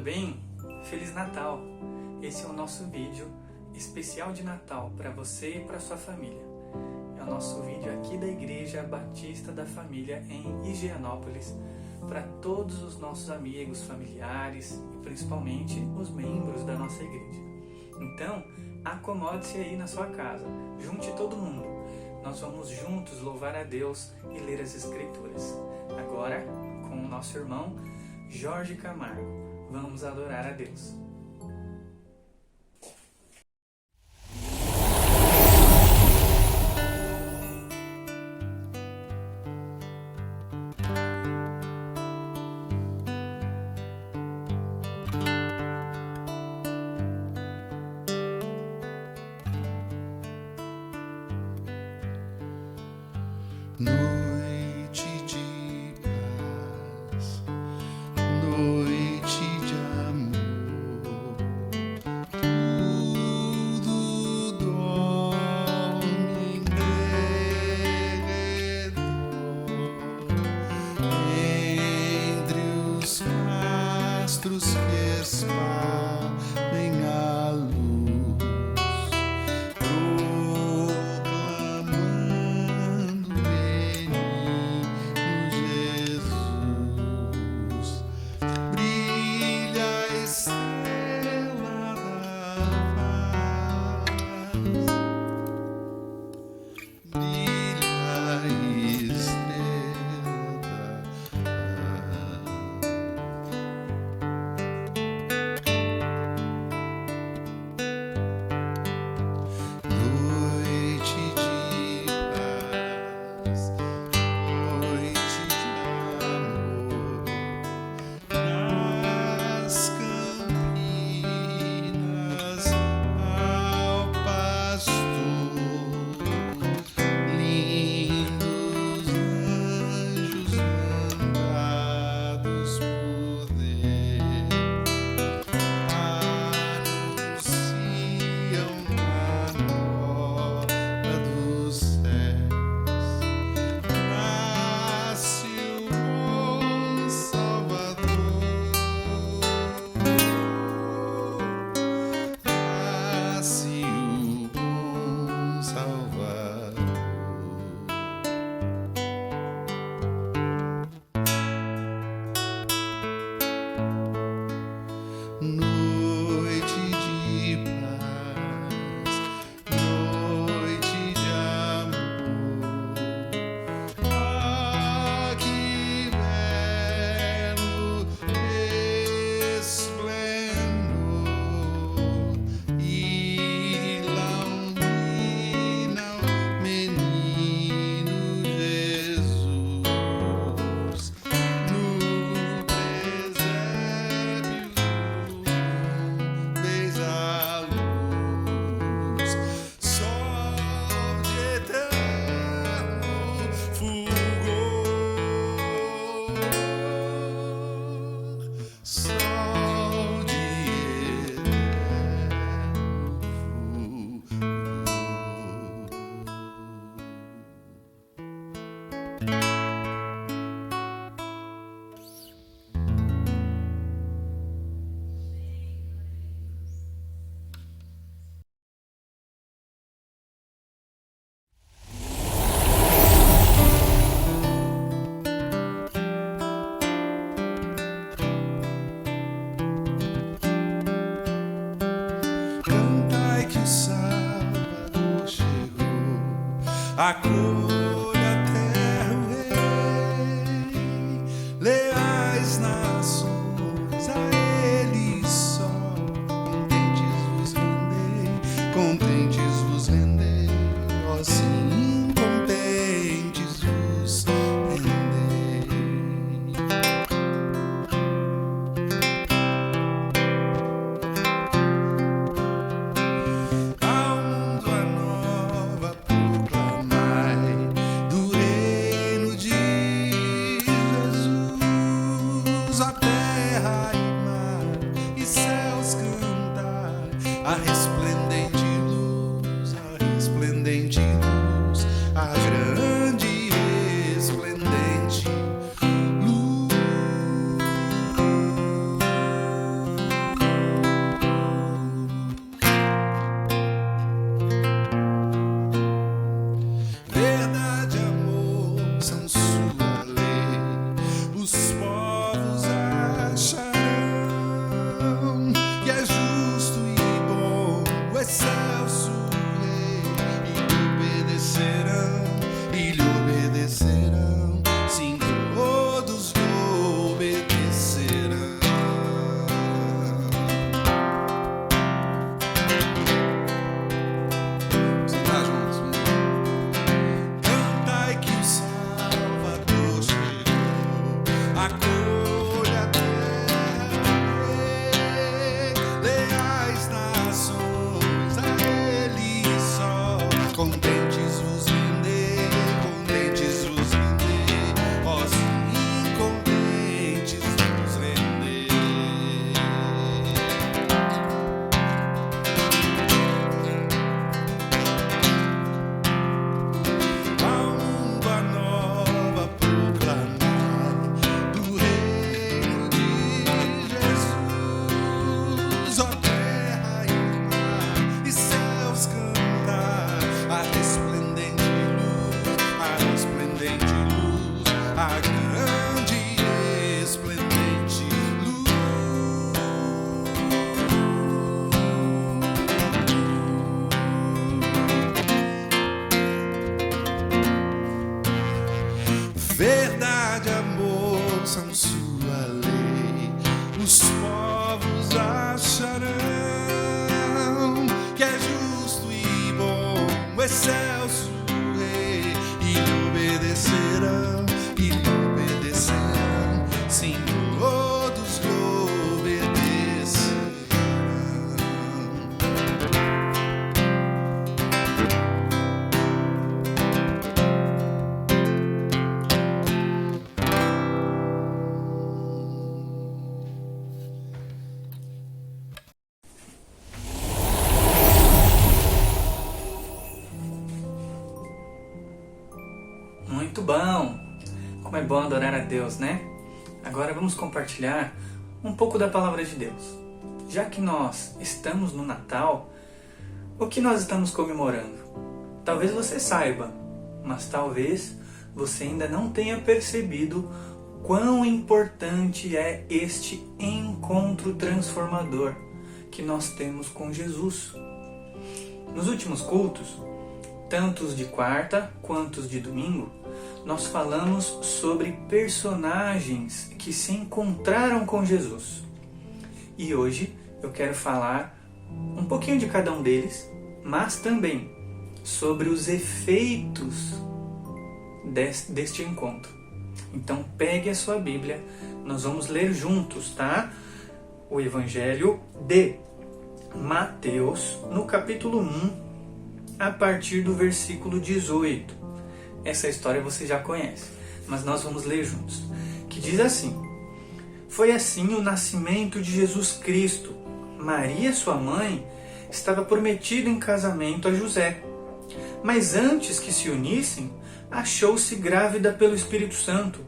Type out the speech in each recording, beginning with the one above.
bem? Feliz Natal! Esse é o nosso vídeo especial de Natal para você e para sua família. É o nosso vídeo aqui da Igreja Batista da Família em Higienópolis, para todos os nossos amigos, familiares e principalmente os membros da nossa igreja. Então, acomode-se aí na sua casa, junte todo mundo. Nós vamos juntos louvar a Deus e ler as Escrituras. Agora, com o nosso irmão Jorge Camargo, vamos adorar a Deus. Noite de paz, noite de amor, tudo dorme em derredor, entre os astros que espalhem a luz. Noite de paz, noite de amor. Ah, que belo esplendor ilumina o menino Jesus no presépio. Cantai que o Salvador chegou, acolha a terra o Rei, leais nações a Ele só, contentes vos rendei, ó sim, contentes vos rendei. Ao mundo a nova proclamai, do reino de Jesus, a terra e mar e céus cantar, a resplendente luz, a grande e resplendente luz. que é justo e bom, o excelso Rei, e lhe obedecerão, sim, todos lhe obedecerão. Você tá juntos, né? Cantai que o Salvador chegou, acolha a terra, leais nações, a Ele só. Contentes vos render, ó sim, contentes vos render. Ao mundo a nova proclamar do reino de Jesus, ó terra e mar e céus cantar a resplendente luz, a grande e resplendente luz. Verdade, amor são sua lei, os povos acharão que é justo e bom, o excelso Rei, e lhe obedecerão, sim, todos lhe obedecerão. Muito bom! Como é bom adorar a Deus, né? Agora vamos compartilhar um pouco da Palavra de Deus. Já que nós estamos no Natal, o que nós estamos comemorando? Talvez você saiba, mas talvez você ainda não tenha percebido quão importante é este encontro transformador que nós temos com Jesus. Nos últimos cultos, tantos de quarta quanto de domingo, nós falamos sobre personagens que se encontraram com Jesus. E hoje eu quero falar um pouquinho de cada um deles, mas também sobre os efeitos deste encontro. Então pegue a sua Bíblia, nós vamos ler juntos, tá? O Evangelho de Mateus, no capítulo 1, a partir do versículo 18. Essa história você já conhece, mas nós vamos ler juntos. Que diz assim: Foi assim o nascimento de Jesus Cristo. Maria, sua mãe, estava prometida em casamento a José. Mas antes que se unissem, achou-se grávida pelo Espírito Santo.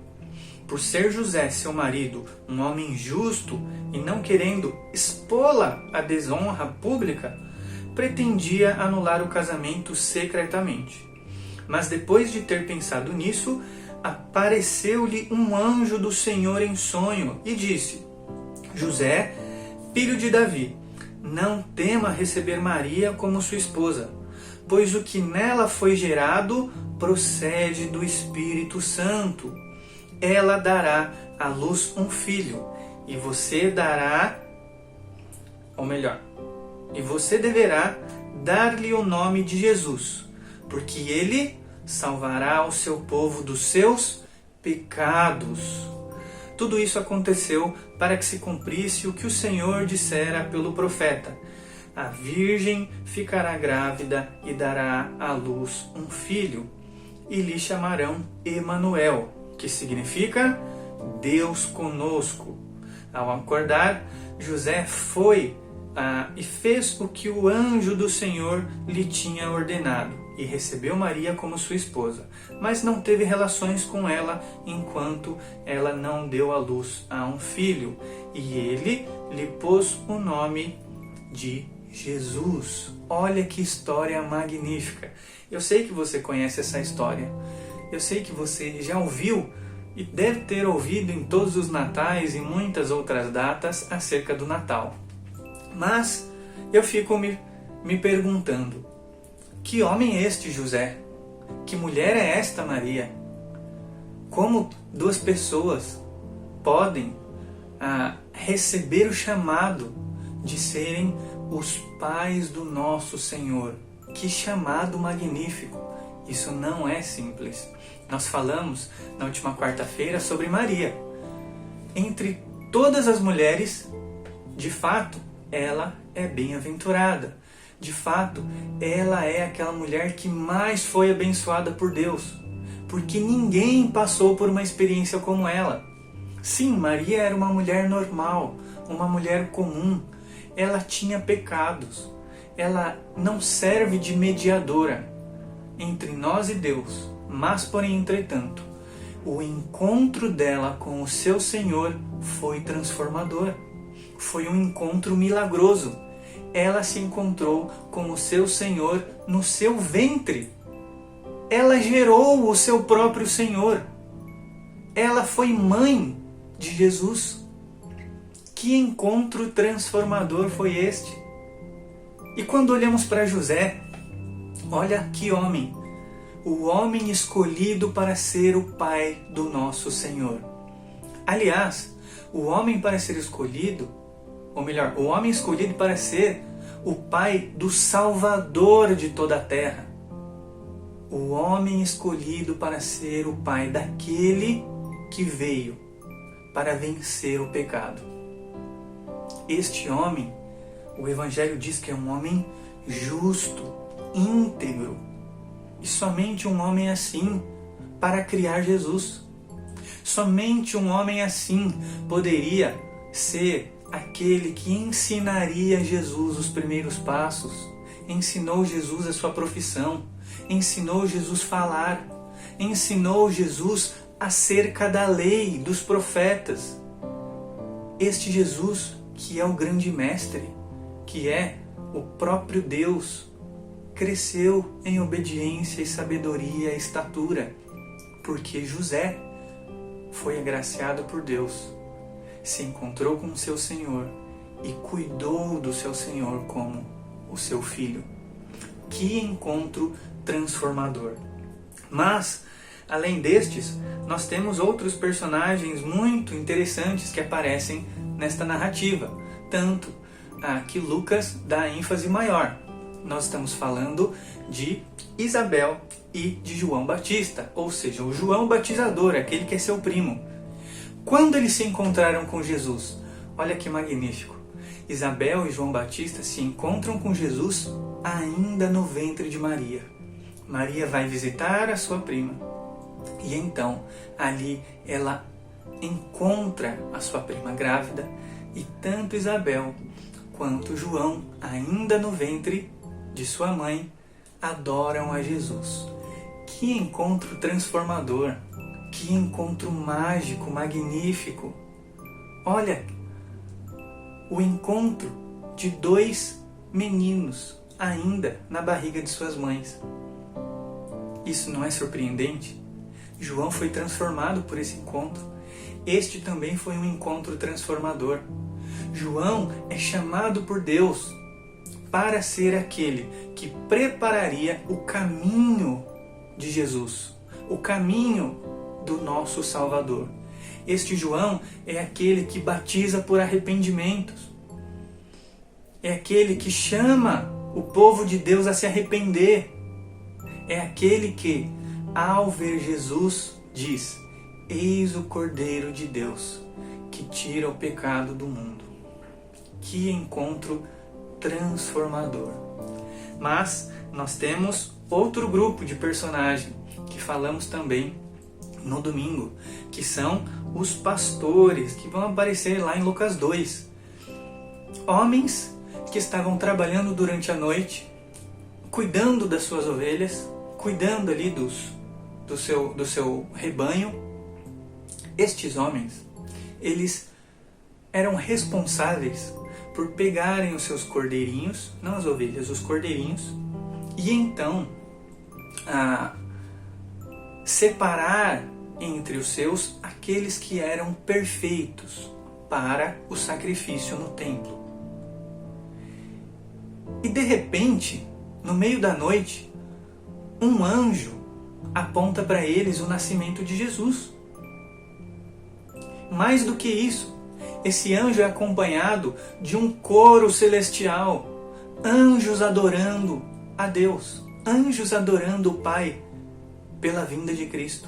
Por ser José, seu marido, um homem justo e não querendo expô-la à desonra pública, pretendia anular o casamento secretamente. Mas depois de ter pensado nisso, apareceu-lhe um anjo do Senhor em sonho e disse: José, filho de Davi, não tema receber Maria como sua esposa, pois o que nela foi gerado procede do Espírito Santo. Ela dará à luz um filho, e você deverá dar-lhe o nome de Jesus, porque ele salvará o seu povo dos seus pecados. Tudo isso aconteceu para que se cumprisse o que o Senhor dissera pelo profeta: a virgem ficará grávida e dará à luz um filho, e lhe chamarão Emanuel, que significa Deus conosco. Ao acordar, José foi e fez o que o anjo do Senhor lhe tinha ordenado, e recebeu Maria como sua esposa, mas não teve relações com ela enquanto ela não deu à luz a um filho, e ele lhe pôs o nome de Jesus. Olha que história magnífica! Eu sei que você conhece essa história, eu sei que você já ouviu e deve ter ouvido em todos os natais e muitas outras datas acerca do Natal. Mas eu fico me perguntando, que homem é este José? Que mulher é esta Maria? Como duas pessoas podem receber o chamado de serem os pais do nosso Senhor? Que chamado magnífico! Isso não é simples. Nós falamos na última quarta-feira sobre Maria. Entre todas as mulheres, de fato, ela é bem-aventurada. De fato, ela é aquela mulher que mais foi abençoada por Deus, porque ninguém passou por uma experiência como ela. Sim, Maria era uma mulher normal, uma mulher comum. Ela tinha pecados. Ela não serve de mediadora entre nós e Deus. Mas, porém, entretanto, o encontro dela com o seu Senhor foi transformador. Foi um encontro milagroso. Ela se encontrou com o seu Senhor no seu ventre. Ela gerou o seu próprio Senhor. Ela foi mãe de Jesus. Que encontro transformador foi este? E quando olhamos para José, olha que homem! O homem escolhido para ser o pai do nosso Senhor. Aliás, o homem para ser escolhido, ou melhor, o homem escolhido para ser o pai do Salvador de toda a terra. O homem escolhido para ser o pai daquele que veio para vencer o pecado. Este homem, o Evangelho diz que é um homem justo, íntegro. E somente um homem assim para criar Jesus. Somente um homem assim poderia ser aquele que ensinaria Jesus os primeiros passos. Ensinou Jesus a sua profissão. Ensinou Jesus a falar. Ensinou Jesus acerca da lei, dos profetas. Este Jesus que é o grande mestre, que é o próprio Deus, cresceu em obediência e sabedoria e estatura, porque José foi agraciado por Deus, se encontrou com o seu Senhor e cuidou do seu Senhor como o seu filho. Que encontro transformador! Mas, além destes, nós temos outros personagens muito interessantes que aparecem nesta narrativa, tanto que Lucas dá ênfase maior. Nós estamos falando de Isabel e de João Batista, ou seja, o João Batizador, aquele que é seu primo. Quando eles se encontraram com Jesus? Olha que magnífico! Isabel e João Batista se encontram com Jesus ainda no ventre de Maria. Maria vai visitar a sua prima e então ali ela encontra a sua prima grávida e tanto Isabel quanto João, ainda no ventre de sua mãe, adoram a Jesus. Que encontro transformador! Que encontro mágico, magnífico! Olha, o encontro de dois meninos ainda na barriga de suas mães. Isso não é surpreendente? João foi transformado por esse encontro. Este também foi um encontro transformador. João é chamado por Deus para ser aquele que prepararia o caminho de Jesus, o caminho do nosso Salvador. Este João é aquele que batiza por arrependimentos. É aquele que chama o povo de Deus a se arrepender. É aquele que, ao ver Jesus, diz: eis o Cordeiro de Deus, que tira o pecado do mundo. Que encontro transformador! Mas nós temos outro grupo de personagens que falamos também no domingo, que são os pastores, que vão aparecer lá em Lucas 2. Homens que estavam trabalhando durante a noite, cuidando das suas ovelhas, cuidando ali do seu rebanho. Estes homens, eles eram responsáveis por pegarem os seus cordeirinhos, não as ovelhas, os cordeirinhos, e então separar entre os seus aqueles que eram perfeitos para o sacrifício no templo. E de repente, no meio da noite, um anjo aponta para eles o nascimento de Jesus. Mais do que isso, esse anjo é acompanhado de um coro celestial, anjos adorando a Deus, anjos adorando o Pai pela vinda de Cristo.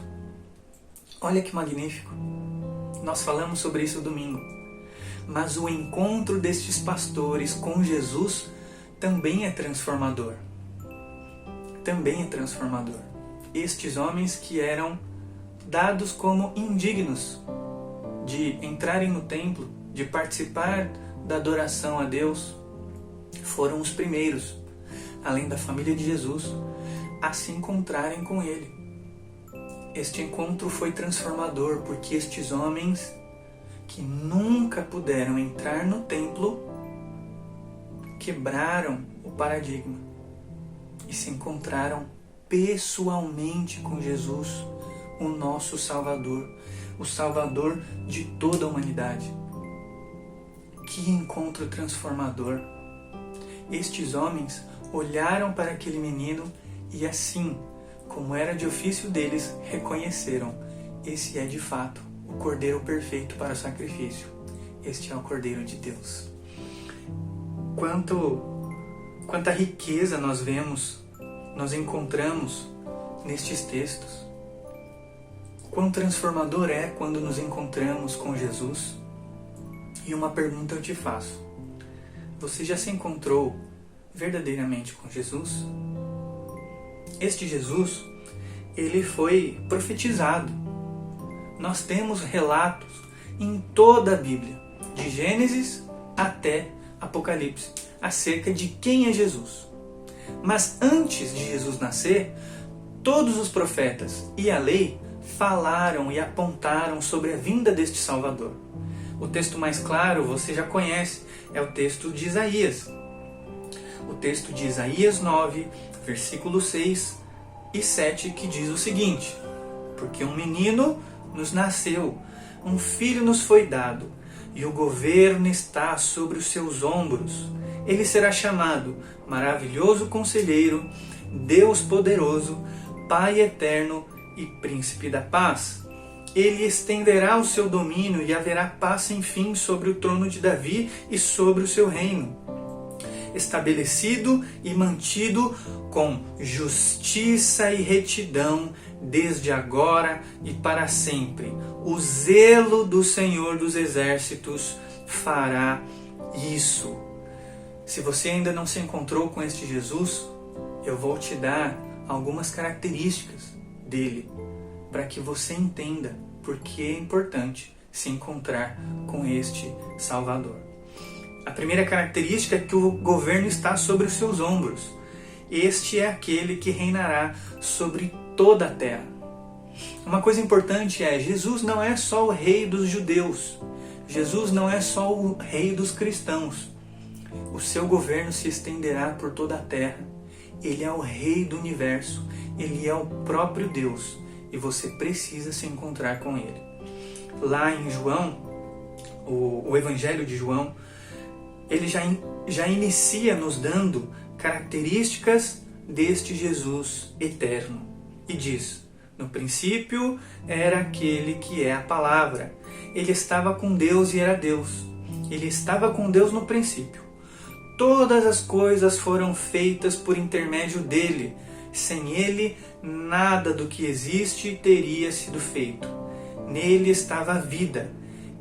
Olha que magnífico! Nós falamos sobre isso domingo. Mas o encontro destes pastores com Jesus também é transformador. Também é transformador. Estes homens que eram dados como indignos de entrarem no templo, de participar da adoração a Deus, foram os primeiros, além da família de Jesus, a se encontrarem com Ele. Este encontro foi transformador, porque estes homens que nunca puderam entrar no templo quebraram o paradigma e se encontraram pessoalmente com Jesus, o nosso Salvador, o Salvador de toda a humanidade. Que encontro transformador! Estes homens olharam para aquele menino e assim, como era de ofício deles, reconheceram: esse é de fato o Cordeiro perfeito para o sacrifício. Este é o Cordeiro de Deus. Quanta riqueza nós vemos, nós encontramos nestes textos. Quão transformador é quando nos encontramos com Jesus. E uma pergunta eu te faço: você já se encontrou verdadeiramente com Jesus? Este Jesus, ele foi profetizado. Nós temos relatos em toda a Bíblia, de Gênesis até Apocalipse, acerca de quem é Jesus. Mas antes de Jesus nascer, todos os profetas e a lei falaram e apontaram sobre a vinda deste Salvador. O texto mais claro você já conhece, é o texto de Isaías. O texto de Isaías 9, versículos 6 e 7, que diz o seguinte: porque um menino nos nasceu, um filho nos foi dado, e o governo está sobre os seus ombros. Ele será chamado Maravilhoso Conselheiro, Deus Poderoso, Pai Eterno e Príncipe da Paz. Ele estenderá o seu domínio e haverá paz sem fim sobre o trono de Davi e sobre o seu reino, estabelecido e mantido com justiça e retidão desde agora e para sempre. O zelo do Senhor dos Exércitos fará isso. Se você ainda não se encontrou com este Jesus, eu vou te dar algumas características dele, para que você entenda por que é importante se encontrar com este Salvador. A primeira característica é que o governo está sobre os seus ombros. Este é aquele que reinará sobre toda a terra. Uma coisa importante é: Jesus não é só o rei dos judeus. Jesus não é só o rei dos cristãos. O seu governo se estenderá por toda a terra. Ele é o rei do universo. Ele é o próprio Deus. E você precisa se encontrar com ele. Lá em João, o Evangelho de João, ele já inicia nos dando características deste Jesus eterno. E diz: no princípio era aquele que é a palavra. Ele estava com Deus e era Deus. Ele estava com Deus no princípio. Todas as coisas foram feitas por intermédio dele. Sem ele, nada do que existe teria sido feito. Nele estava a vida,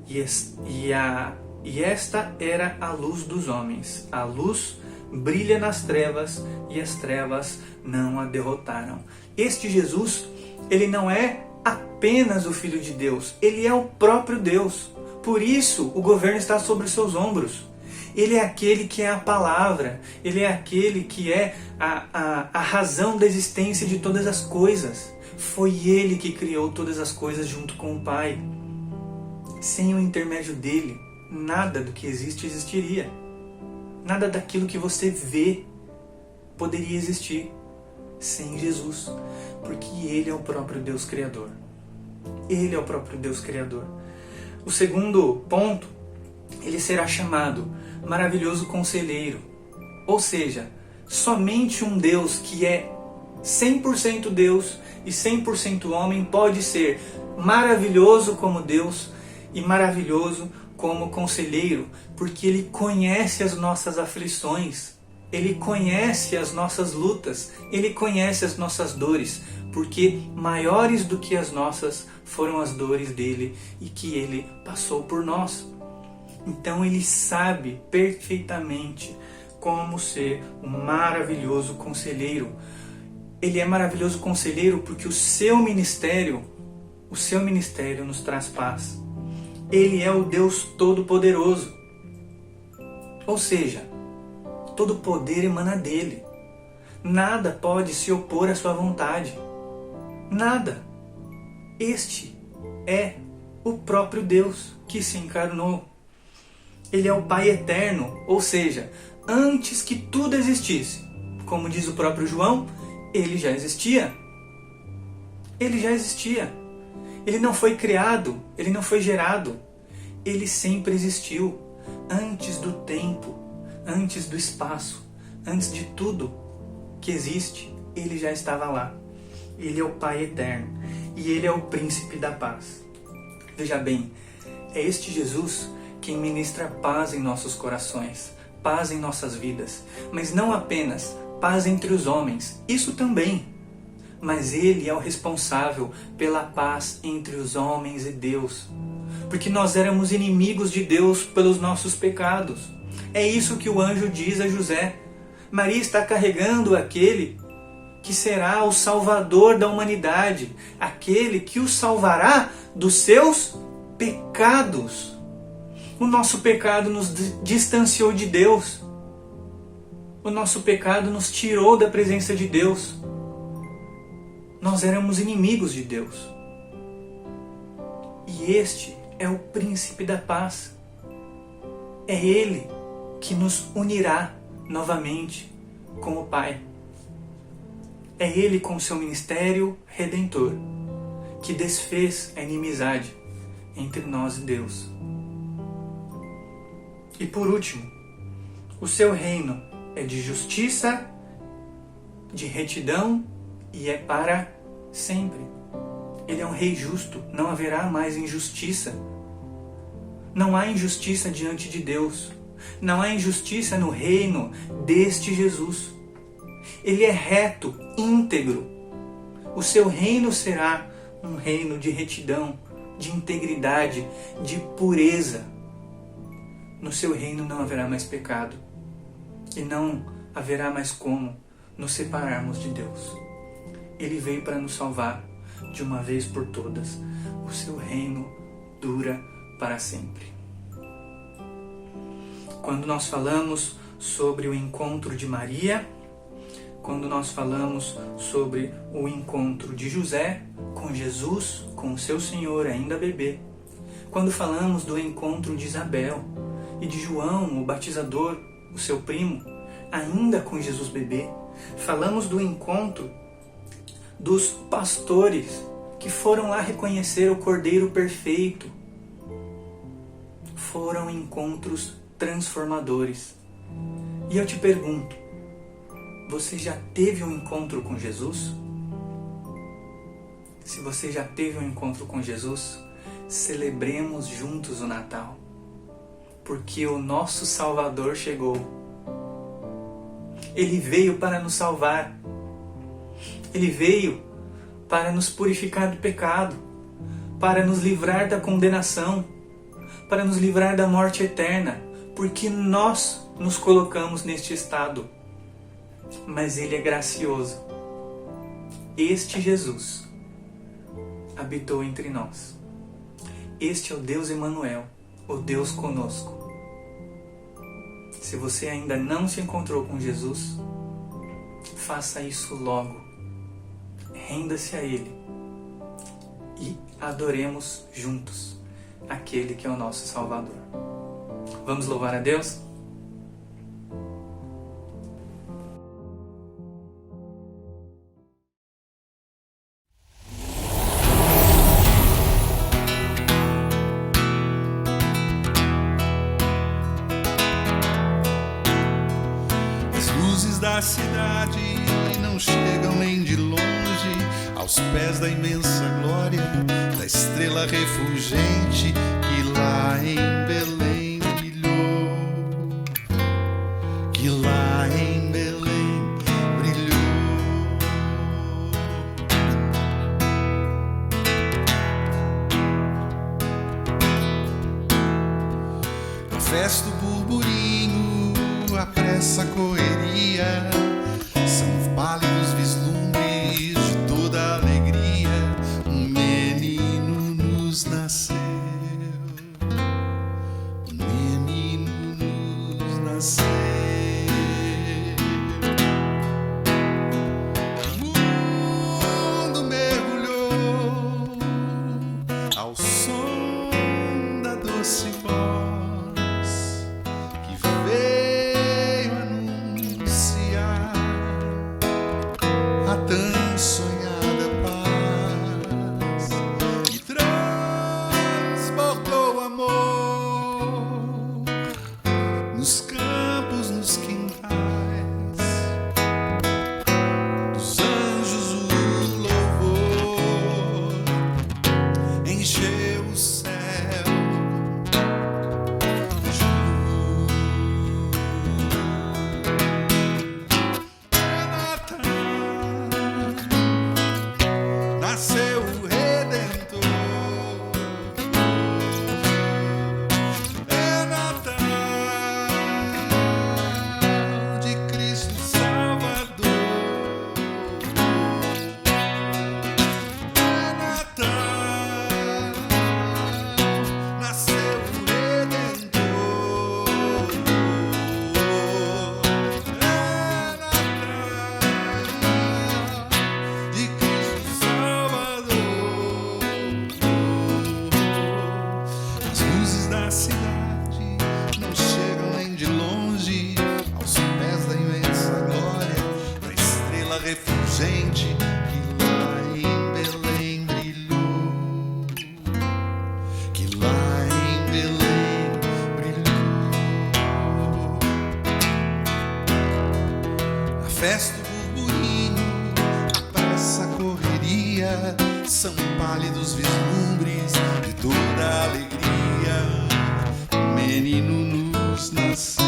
e esta era a luz dos homens. A luz brilha nas trevas, e as trevas não a derrotaram. Este Jesus, ele não é apenas o Filho de Deus, ele é o próprio Deus. Por isso, o governo está sobre os seus ombros. Ele é aquele que é a palavra, ele é aquele que é a razão da existência de todas as coisas. Foi ele que criou todas as coisas junto com o Pai. Sem o intermédio dele, nada do que existe existiria. Nada daquilo que você vê poderia existir sem Jesus, porque ele é o próprio Deus Criador. Ele é o próprio Deus Criador. O segundo ponto, ele será chamado Maravilhoso Conselheiro. Ou seja, somente um Deus que é 100% Deus e 100% homem pode ser maravilhoso como Deus e maravilhoso como conselheiro, porque Ele conhece as nossas aflições, Ele conhece as nossas lutas, Ele conhece as nossas dores, porque maiores do que as nossas foram as dores dele e que Ele passou por nós. Então Ele sabe perfeitamente como ser um maravilhoso conselheiro. Ele é maravilhoso conselheiro porque o seu ministério nos traz paz. Ele é o Deus Todo-Poderoso. Ou seja, todo poder emana dele. Nada pode se opor à sua vontade. Nada. Este é o próprio Deus que se encarnou. Ele é o Pai eterno, ou seja, antes que tudo existisse. Como diz o próprio João, ele já existia. Ele já existia. Ele não foi criado, ele não foi gerado. Ele sempre existiu. Antes do tempo, antes do espaço, antes de tudo que existe, ele já estava lá. Ele é o Pai eterno e ele é o príncipe da paz. Veja bem, é este Jesus quem ministra paz em nossos corações, paz em nossas vidas, mas não apenas paz entre os homens, isso também, mas Ele é o responsável pela paz entre os homens e Deus, porque nós éramos inimigos de Deus pelos nossos pecados. É isso que o anjo diz a José. Maria está carregando aquele que será o Salvador da humanidade, aquele que o salvará dos seus pecados. O nosso pecado nos distanciou de Deus. O nosso pecado nos tirou da presença de Deus. Nós éramos inimigos de Deus. E este é o príncipe da paz. É Ele que nos unirá novamente com o Pai. É Ele com seu ministério redentor que desfez a inimizade entre nós e Deus. E por último, o seu reino é de justiça, de retidão e é para sempre. Ele é um rei justo, não haverá mais injustiça. Não há injustiça diante de Deus. Não há injustiça no reino deste Jesus. Ele é reto, íntegro. O seu reino será um reino de retidão, de integridade, de pureza. No seu reino não haverá mais pecado. E não haverá mais como nos separarmos de Deus. Ele veio para nos salvar de uma vez por todas. O seu reino dura para sempre. Quando nós falamos sobre o encontro de Maria, quando nós falamos sobre o encontro de José com Jesus, com o seu Senhor ainda bebê, quando falamos do encontro de Isabel e de João, o batizador, o seu primo, ainda com Jesus bebê, falamos do encontro dos pastores que foram lá reconhecer o Cordeiro perfeito. Foram encontros transformadores. E eu te pergunto, você já teve um encontro com Jesus? Se você já teve um encontro com Jesus, celebremos juntos o Natal, porque o nosso Salvador chegou. Ele veio para nos salvar. Ele veio para nos purificar do pecado, para nos livrar da condenação, para nos livrar da morte eterna, porque nós nos colocamos neste estado. Mas Ele é gracioso. Este Jesus habitou entre nós. Este é o Deus Emanuel, o Deus conosco. Se você ainda não se encontrou com Jesus, faça isso logo. Renda-se a Ele e adoremos juntos aquele que é o nosso Salvador. Vamos louvar a Deus? da cidade não chegam nem de longe aos pés da imensa glória da estrela refulgente que lá em Belém brilhou, que lá em Belém brilhou. A festa, o burburinho, a pressa, a correria, são pálidos vislumbres de toda a alegria. Um menino nos nasceu, um menino nos nasceu. O mundo mergulhou ao som da doce voz que veio anunciar a tão sonhada paz que transportou amor nos campos, nos quintais dos anjos. O louvor encheu o céu de luz. Nasceu o Redentor, é Natal de Cristo Salvador, é Natal, nasceu o Redentor, é Natal de Cristo Salvador. As luzes da cidade não chegam nem de longe aos pés da imensa glória da estrela refulgente que lá em Belém brilhou, que lá em Belém brilhou. A festa, o burburinho, a pressa, a correria, são pálidos vislumbres de toda a alegria. Um menino nos nasceu,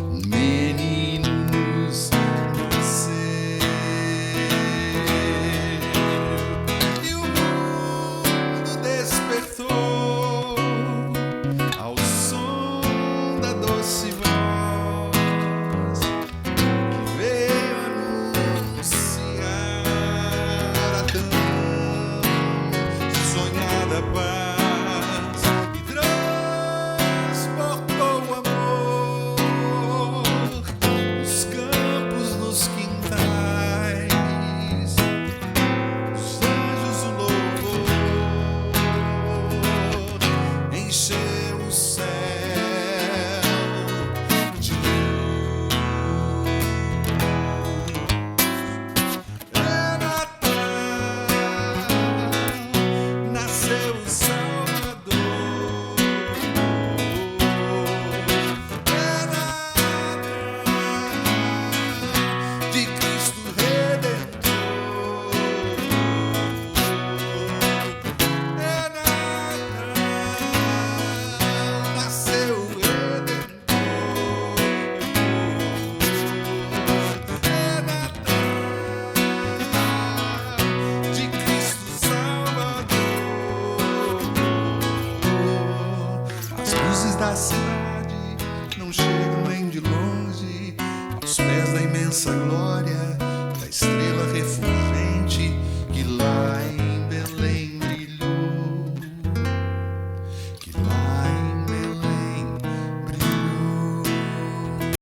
um menino nos nasceu, e o mundo despertou ao som da doce